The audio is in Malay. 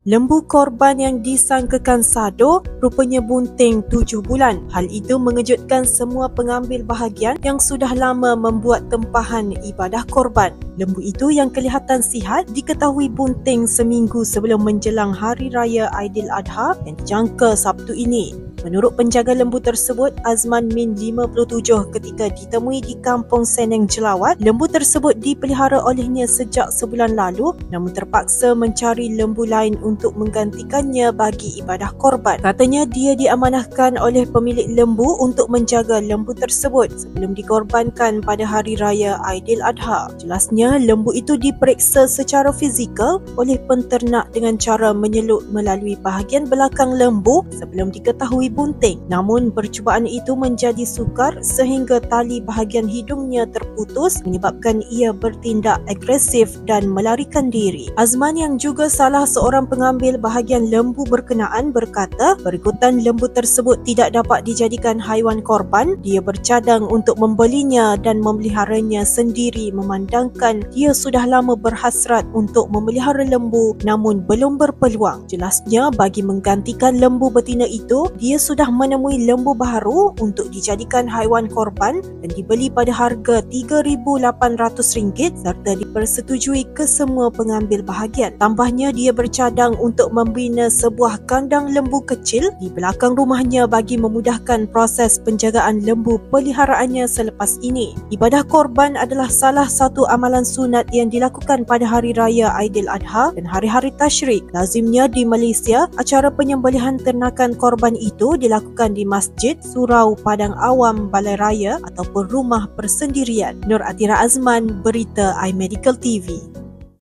Lembu korban yang disangkakan sado rupanya bunting 7 bulan. Hal itu mengejutkan semua pengambil bahagian yang sudah lama membuat tempahan ibadah korban. Lembu itu yang kelihatan sihat diketahui bunting seminggu sebelum menjelang Hari Raya Aidiladha yang dijangka Sabtu ini. Menurut penjaga lembu tersebut, Azman Min 57, ketika ditemui di Kampung Seneng Jelawat, lembu tersebut dipelihara olehnya sejak sebulan lalu namun terpaksa mencari lembu lain untuk menggantikannya bagi ibadah korban. Katanya dia diamanahkan oleh pemilik lembu untuk menjaga lembu tersebut sebelum dikorbankan pada Hari Raya Aidiladha. Jelasnya, lembu itu diperiksa secara fizikal oleh penternak dengan cara menyelut melalui bahagian belakang lembu sebelum diketahui bunting. Namun percubaan itu menjadi sukar sehingga tali bahagian hidungnya terputus menyebabkan ia bertindak agresif dan melarikan diri. Azman yang juga salah seorang pengambil bahagian lembu berkenaan berkata, berikutan lembu tersebut tidak dapat dijadikan haiwan korban, dia bercadang untuk membelinya dan memeliharanya sendiri memandangkan dia sudah lama berhasrat untuk memelihara lembu namun belum berpeluang. Jelasnya, bagi menggantikan lembu betina itu, dia sudah menemui lembu baru untuk dijadikan haiwan korban dan dibeli pada harga RM3,800 serta dipersetujui ke semua pengambil bahagian. Tambahnya, dia bercadang untuk membina sebuah kandang lembu kecil di belakang rumahnya bagi memudahkan proses penjagaan lembu peliharaannya selepas ini. Ibadah korban adalah salah satu amalan sunat yang dilakukan pada Hari Raya Aidiladha dan hari-hari tasyrik. Lazimnya di Malaysia, acara penyembelihan ternakan korban itu dilakukan di masjid, surau, padang awam, balai raya ataupun rumah persendirian. Nur Atira Azman, Berita iMedical TV.